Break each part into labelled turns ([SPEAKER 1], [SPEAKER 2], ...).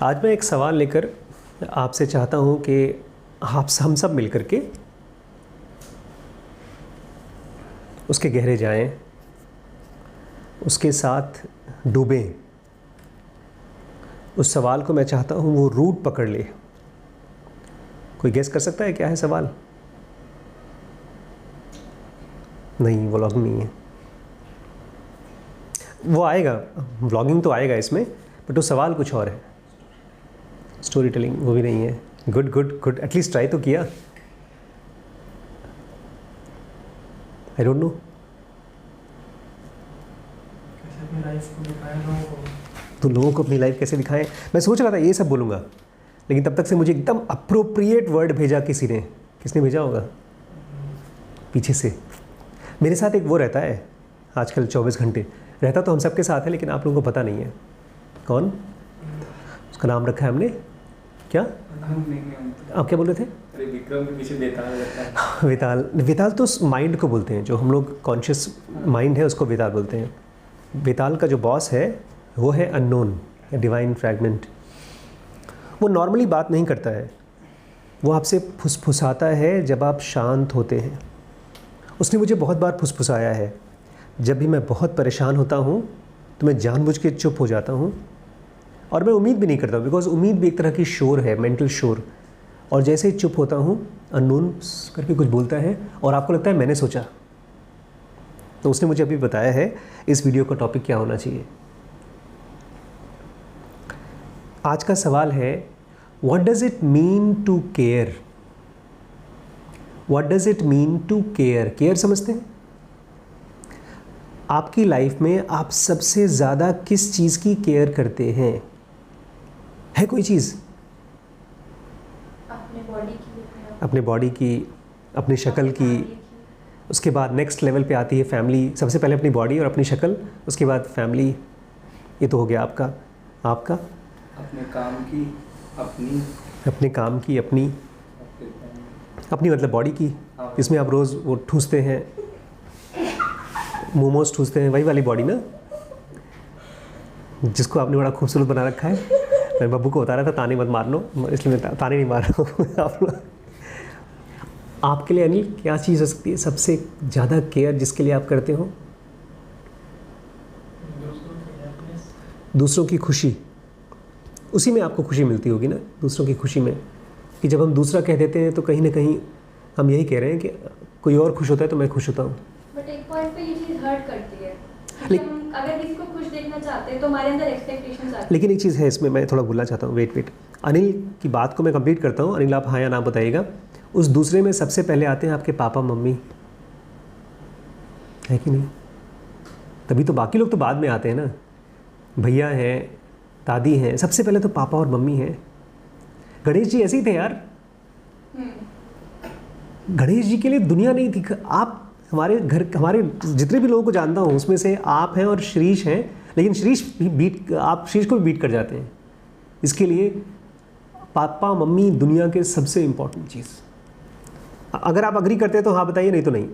[SPEAKER 1] आज मैं एक सवाल लेकर आपसे चाहता हूँ कि हम सब मिल कर के उसके गहरे जाएं, उसके साथ डूबें। उस सवाल को मैं चाहता हूँ वो रूट पकड़ ले। कोई गेस कर सकता है क्या है सवाल? नहीं, व्लॉग नहीं है। वो आएगा, व्लॉगिंग तो आएगा इसमें, बट वो सवाल कुछ और है। स्टोरी टेलिंग वो भी नहीं है। Good good good, at least try तो किया। I don't know. तो लोगों को अपनी लाइफ कैसे दिखाएं? मैं सोच रहा था ये सब बोलूँगा, लेकिन तब तक से मुझे एकदम अप्रोप्रिएट वर्ड भेजा किसी ने। किसने भेजा होगा? पीछे से मेरे साथ एक वो रहता है आजकल 24 घंटे रहता, तो हम सबके साथ है, लेकिन आप लोगों को पता नहीं है कौन। उसका नाम रखा है हमने क्या? आप क्या बोल रहे थे?
[SPEAKER 2] अरे विक्रम के पीछे बेताल रहता है।
[SPEAKER 1] वेताल। वेताल तो माइंड को बोलते हैं, जो हम लोग कॉन्शियस माइंड है उसको वेताल बोलते हैं। वेताल का जो बॉस है वो है अननोन या डिवाइन फ्रैगमेंट। वो नॉर्मली बात नहीं करता है, वो आपसे फुसफुसाता है जब आप शांत होते हैं। उसने मुझे बहुत बार फुसफुसाया है। जब भी मैं बहुत परेशान होता हूँ तो मैं जानबूझ के चुप हो जाता हूँ, और मैं उम्मीद भी नहीं करता, बिकॉज उम्मीद भी एक तरह की शोर है, मेंटल शोर। और जैसे ही चुप होता हूँ, अननोन करके कुछ बोलता है और आपको लगता है मैंने सोचा। तो उसने मुझे अभी बताया है इस वीडियो का टॉपिक क्या होना चाहिए। आज का सवाल है, what does it mean to care? What does it mean to care? Care समझते हैं? आपकी लाइफ में आप सबसे ज़्यादा किस चीज़ की केयर करते हैं? है कोई चीज़? अपने बॉडी की, अपनी शक्ल की। उसके बाद नेक्स्ट लेवल पे आती है फैमिली। सबसे पहले अपनी बॉडी और अपनी शक्ल, उसके बाद फैमिली। ये तो हो गया आपका। आपका?
[SPEAKER 2] अपने काम की अपनी,
[SPEAKER 1] अपने काम की अपनी, अपनी मतलब बॉडी की, जिसमें आप रोज़ वो ठूसते हैं, मोमोज ठूसते हैं, वही वाली बॉडी ना, जिसको आपने बड़ा खूबसूरत बना रखा है। मैं बब्बू को बता रहा था ताने मत मार लो, इसलिए मैं ताने नहीं मार रहा हूँ। आपके लिए अनिल क्या चीज़ हो सकती है सबसे ज़्यादा केयर जिसके लिए आप करते हो? दूसरों की खुशी। उसी में आपको खुशी मिलती होगी ना, दूसरों की खुशी में। कि जब हम दूसरा कह देते हैं तो कहीं ना कहीं हम यही कह रहे हैं कि कोई और खुश होता है तो मैं खुश होता हूँ।
[SPEAKER 3] बट एक पॉइंट पे ये चीज़ हर्ट करती है। हम अगर किसी को खुश देखना चाहते हैं तो हमारे अंदर एक्सपेक्टेशंस आती है।
[SPEAKER 1] लेकिन एक चीज़ है इसमें, मैं थोड़ा बोलना चाहता हूँ। वेट अनिल की बात को मैं कंप्लीट करता हूँ। अनिल आप हाँ या ना बताइएगा। उस दूसरे में सबसे पहले आते हैं आपके पापा मम्मी, है कि नहीं? तभी तो बाकी लोग तो बाद में आते हैं ना। भैया हैं, दादी हैं, सबसे पहले तो पापा और मम्मी हैं। गणेश जी ऐसे ही थे यार। गणेश जी के लिए दुनिया नहीं थी। आप हमारे घर, हमारे जितने भी लोगों को जानता हूँ उसमें से आप हैं और श्रीश हैं, लेकिन श्रीश भी आप श्रीश को भी बीट कर जाते हैं। इसके लिए पापा मम्मी दुनिया के सबसे इम्पोर्टेंट चीज़। अगर आप अग्री करते हैं तो हाँ बताइए, नहीं तो नहीं।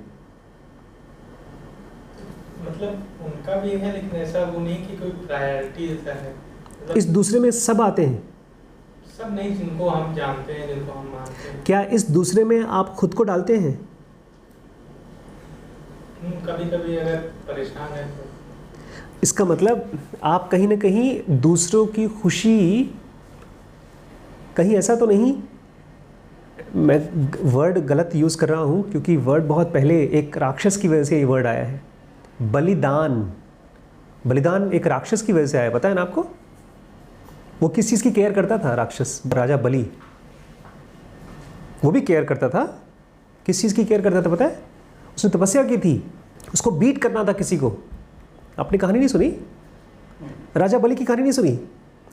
[SPEAKER 4] मतलब उनका भी है, लेकिन ऐसा वो नहीं कि कोई प्रायोरिटी ऐसा है। मतलब
[SPEAKER 1] इस दूसरे में सब आते हैं।
[SPEAKER 4] सब नहीं, जिनको हम जानते हैं, जिनको हम मानते हैं।
[SPEAKER 1] क्या इस दूसरे में आप खुद को डालते हैं?
[SPEAKER 4] कभी कभी अगर परेशान है तो।
[SPEAKER 1] इसका मतलब आप कहीं ना कहीं दूसरों की खुशी, कहीं ऐसा तो नहीं, मैं वर्ड गलत यूज़ कर रहा हूँ क्योंकि वर्ड बहुत पहले एक राक्षस की वजह से ये वर्ड आया है। बलिदान। बलिदान एक राक्षस की वजह से आया, पता है ना आपको? वो किस चीज़ की केयर करता था राक्षस? राजा बलि, वो भी केयर करता था। किस चीज़ की केयर करता था पता है? उसने तपस्या की थी, उसको बीट करना था किसी को। आपने कहानी नहीं सुनी? राजा बलि की कहानी नहीं सुनी?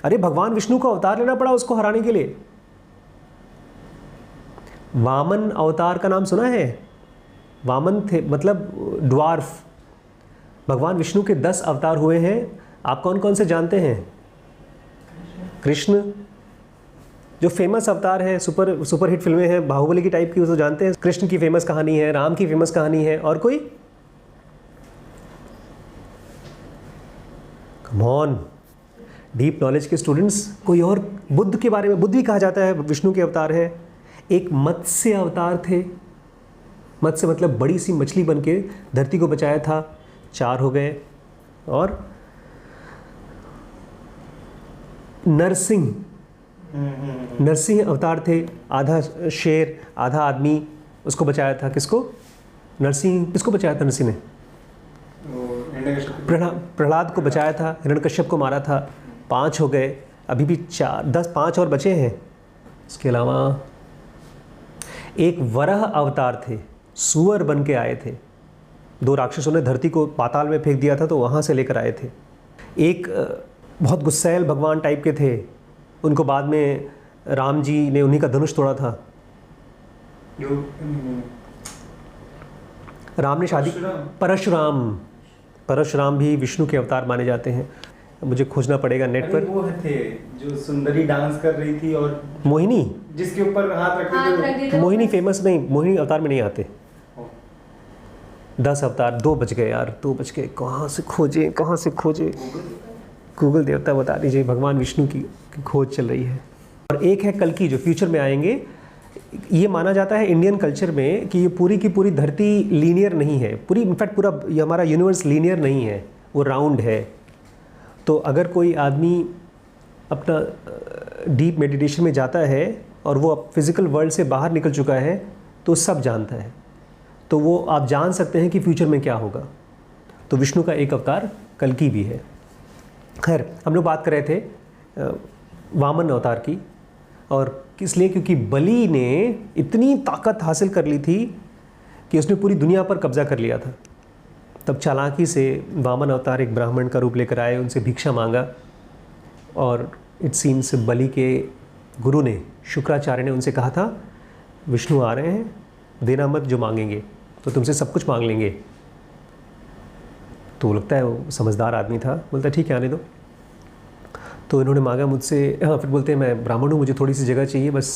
[SPEAKER 1] अरे भगवान विष्णु का अवतार लेना पड़ा उसको हराने के लिए। वामन अवतार का नाम सुना है? वामन थे मतलब ड्वार्फ। भगवान विष्णु के 10 अवतार हुए हैं। आप कौन कौन से जानते हैं? कृष्ण, जो फेमस अवतार है, सुपर हिट फिल्में हैं बाहुबली की टाइप की, उसको जानते हैं। कृष्ण की फेमस कहानी है, राम की फेमस कहानी है, और कोई? Come on. डीप नॉलेज के स्टूडेंट्स। कोई और बुद्ध के बारे में, बुद्ध भी कहा जाता है विष्णु के अवतार है। एक मत्स्य अवतार थे, मत्स्य मतलब बड़ी सी मछली बन के धरती को बचाया था, 4 हो गए। और नरसिंह, नरसिंह अवतार थे, आधा शेर आधा आदमी, उसको बचाया था। किसको? नरसिंह। किसको बचाया था नरसिंह ने? प्रहलाद को बचाया था, हिरण्यकश्यप को मारा था। 5 हो गए, अभी भी 5 और बचे हैं। इसके अलावा एक वराह अवतार थे, सुअर बन के आए थे। 2 राक्षसों ने धरती को पाताल में फेंक दिया था तो वहाँ से लेकर आए थे। एक बहुत गुस्सैल भगवान टाइप के थे, उनको बाद में राम जी ने उन्हीं का धनुष तोड़ा था। राम ने शादी, परशुराम भी विष्णु के अवतार माने जाते हैं। मुझे खोजना पड़ेगा नेट पर।
[SPEAKER 2] वो थे जो सुंदरी डांस कर रही थी और
[SPEAKER 1] मोहिनी,
[SPEAKER 2] जिसके ऊपर हाथ रखते थे।
[SPEAKER 1] मोहिनी फेमस नहीं, मोहिनी अवतार में नहीं आते। 10 अवतार, 2 बच गए यार, 2 बच गए। कहाँ से खोजे, कहाँ से खोजे? गूगल देवता बता दीजिए। भगवान विष्णु की खोज चल रही है। और एक है कल्कि, जो फ्यूचर में आएंगे। ये माना जाता है इंडियन कल्चर में कि ये पूरी की पूरी धरती लीनियर नहीं है, पूरी इनफैक्ट पूरा ये हमारा यूनिवर्स लीनियर नहीं है, वो राउंड है। तो अगर कोई आदमी अपना डीप मेडिटेशन में जाता है और वो अब फिज़िकल वर्ल्ड से बाहर निकल चुका है तो सब जानता है, तो वो आप जान सकते हैं कि फ्यूचर में क्या होगा। तो विष्णु का एक अवतार कल्कि भी है। खैर, हम लोग बात कर रहे थे वामन अवतार की, और इसलिए क्योंकि बलि ने इतनी ताकत हासिल कर ली थी कि उसने पूरी दुनिया पर कब्जा कर लिया था। तब चालाकी से वामन अवतार एक ब्राह्मण का रूप लेकर आए, उनसे भिक्षा मांगा, और इट सीम्स बलि के गुरु ने, शुक्राचार्य ने उनसे कहा था विष्णु आ रहे हैं, देना मत, जो मांगेंगे तो तुमसे सब कुछ मांग लेंगे। तो लगता है वो समझदार आदमी था, बोलता ठीक है आने दो। तो इन्होंने मांगा मुझसे, हाँ, फिर बोलते हैं मैं ब्राह्मण हूँ, मुझे थोड़ी सी जगह चाहिए, बस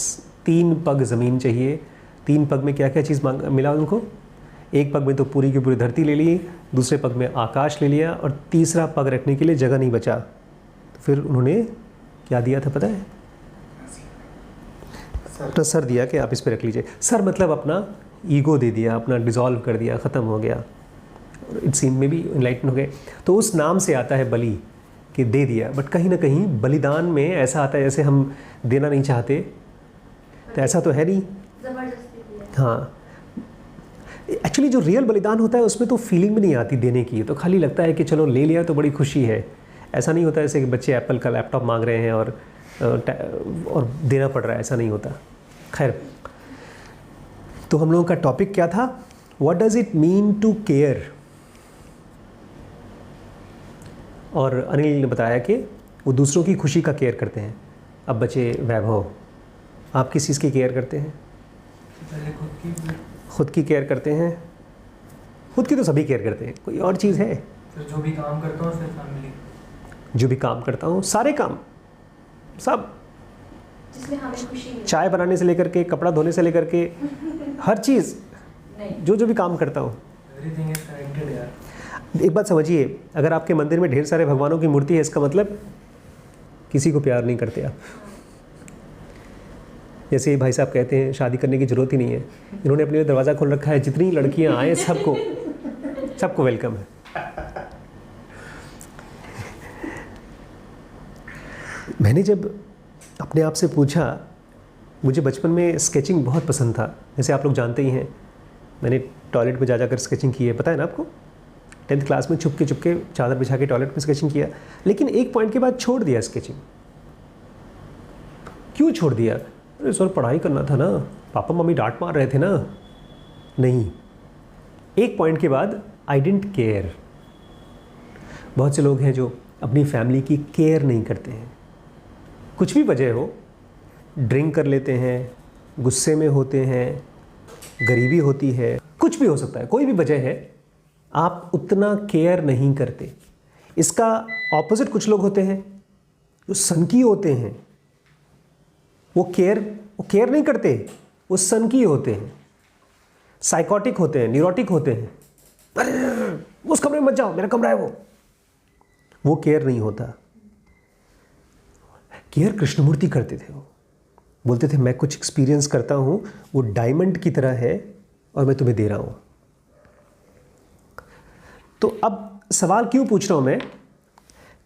[SPEAKER 1] 3 पग ज़मीन चाहिए। 3 पग में क्या क्या चीज़ मिला उनको? एक पग में तो पूरी की पूरी धरती ले ली, दूसरे पग में आकाश ले लिया, और तीसरा पग रखने के लिए जगह नहीं बचा। तो फिर उन्होंने क्या दिया था पता है? अपना सर दिया कि आप इस पर रख लीजिए। सर मतलब अपना ईगो दे दिया, अपना डिज़ोल्व कर दिया, ख़त्म हो गया। इट सीम में भी इनलाइटन हो गए। तो उस नाम से आता है बलि, कि दे दिया। बट कहीं ना कहीं बलिदान में ऐसा आता है जैसे हम देना नहीं चाहते, तो ऐसा तो है नहीं। हाँ, एक्चुअली जो रियल बलिदान होता है उसमें तो फीलिंग भी नहीं आती देने की, तो खाली लगता है कि चलो ले लिया तो बड़ी खुशी है। ऐसा नहीं होता जैसे कि बच्चे एप्पल का लैपटॉप मांग रहे हैं और देना पड़ रहा है, ऐसा नहीं होता। खैर, तो हम लोगों का टॉपिक क्या था? What does it mean to care. और अनिल ने बताया कि वो दूसरों की खुशी का केयर करते हैं। अब बचे वैभव, आप किस चीज़ की केयर करते हैं? खुद की केयर करते हैं। खुद की तो सभी केयर करते हैं, कोई और चीज़ है?
[SPEAKER 4] तो जो भी काम करता हूँ, फिर फैमिली,
[SPEAKER 1] जो भी काम करता हूँ, सारे काम, सब,
[SPEAKER 3] जिसमें हमें खुशी मिले।
[SPEAKER 1] चाय बनाने से लेकर के, कपड़ा धोने से लेकर के, हर चीज़, जो भी काम करता हूँ।
[SPEAKER 4] एवरीथिंग इज कनेक्टेड यार।
[SPEAKER 1] एक बात समझिए, अगर आपके मंदिर में ढेर सारे भगवानों की मूर्ति है, इसका मतलब किसी को प्यार नहीं करते आप। जैसे ये भाई साहब कहते हैं शादी करने की ज़रूरत ही नहीं है, इन्होंने अपने लिए दरवाज़ा खोल रखा है, जितनी लड़कियां आए सबको वेलकम है। मैंने जब अपने आप से पूछा, मुझे बचपन में स्केचिंग बहुत पसंद था, जैसे आप लोग जानते ही हैं, मैंने टॉयलेट में जा कर स्केचिंग की है, पता है ना आपको। 10th क्लास में छुप के चादर बिछा के टॉयलेट में स्केचिंग किया, लेकिन एक पॉइंट के बाद छोड़ दिया स्केचिंग। क्यों छोड़ दिया? अरे सर पढ़ाई करना था ना, पापा मम्मी डांट मार रहे थे ना। नहीं, एक पॉइंट के बाद आई डिडंट केयर। बहुत से लोग हैं जो अपनी फैमिली की केयर नहीं करते हैं, कुछ भी वजह हो, ड्रिंक कर लेते हैं, गुस्से में होते हैं, गरीबी होती है, कुछ भी हो सकता है, कोई भी वजह है, आप उतना केयर नहीं करते। इसका ऑपोजिट कुछ लोग होते हैं जो सनकी होते हैं, वो केयर नहीं करते, वो सनकी होते हैं, साइकोटिक होते हैं, न्यूरोटिक होते हैं। अरे उस कमरे में मत जाओ, मेरा कमरा है वो केयर नहीं होता। केयर कृष्णमूर्ति करते थे। वो बोलते थे मैं कुछ एक्सपीरियंस करता हूँ, वो डायमंड की तरह है और मैं तुम्हें दे रहा हूँ। तो अब सवाल क्यों पूछ रहा हूँ मैं,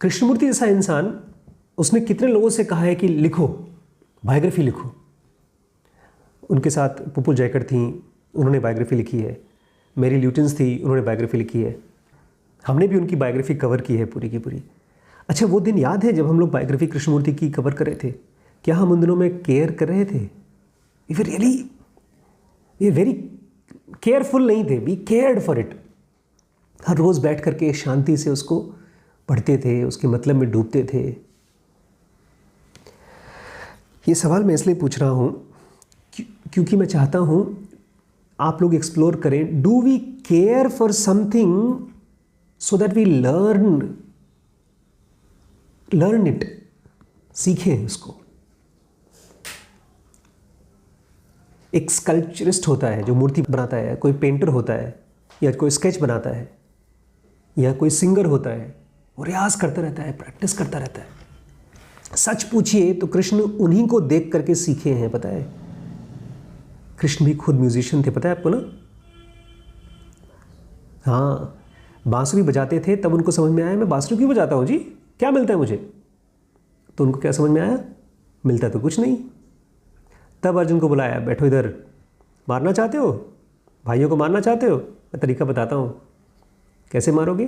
[SPEAKER 1] कृष्णमूर्ति जैसा इंसान, उसने कितने लोगों से कहा है कि लिखो, बायोग्राफी लिखो। उनके साथ पुपुल जयकर थी, उन्होंने बायोग्राफी लिखी है। मेरी ल्यूटिन्स थी, उन्होंने बायोग्राफी लिखी है। हमने भी उनकी बायोग्राफी कवर की है पूरी की पूरी। अच्छा, वो दिन याद है जब हम लोग बायोग्राफी कृष्णमूर्ति की कवर कर रहे थे? क्या हम उन दिनों में केयर कर रहे थे? वी वेरी केयरफुल नहीं थे, वी केयर्ड फॉर इट। हर रोज़ बैठ करके शांति से उसको पढ़ते थे, उसके मतलब में डूबते थे। ये सवाल मैं इसलिए पूछ रहा हूँ क्योंकि मैं चाहता हूँ आप लोग एक्सप्लोर करें, do we care for something so that we learn it, सीखें उसको। एक स्कल्पचरिस्ट होता है जो मूर्ति बनाता है, कोई पेंटर होता है, या कोई स्केच बनाता है, या कोई सिंगर होता है, वो रियाज करता रहता है, प्रैक्टिस करता रहता है। सच पूछिए तो कृष्ण उन्हीं को देख करके सीखे हैं, पता है। कृष्ण भी खुद म्यूजिशियन थे, पता है आपको ना। हाँ, बांसुरी बजाते थे, तब उनको समझ में आया मैं बांसुरी क्यों बजाता हूँ जी, क्या मिलता है मुझे। तो उनको क्या समझ में आया, मिलता तो कुछ नहीं। तब अर्जुन को बुलाया, बैठो इधर, मारना चाहते हो, भाइयों को मारना चाहते हो, मैं तरीका बताता हूँ, कैसे मारोगे।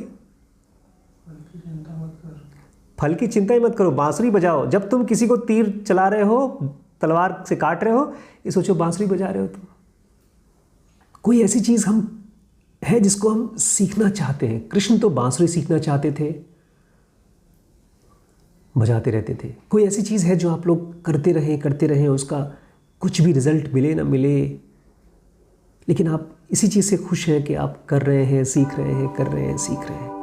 [SPEAKER 1] फल की चिंता ही मत करो, बांसुरी बजाओ। जब तुम किसी को तीर चला रहे हो, तलवार से काट रहे हो, ये सोचो बांसुरी बजा रहे हो तुम। कोई ऐसी चीज़ हम है जिसको हम सीखना चाहते हैं। कृष्ण तो बांसुरी सीखना चाहते थे, बजाते रहते थे। कोई ऐसी चीज़ है जो आप लोग करते रहें, उसका कुछ भी रिजल्ट मिले ना मिले, लेकिन आप इसी चीज़ से खुश हैं कि आप कर रहे हैं, सीख रहे हैं, कर रहे हैं, सीख रहे हैं।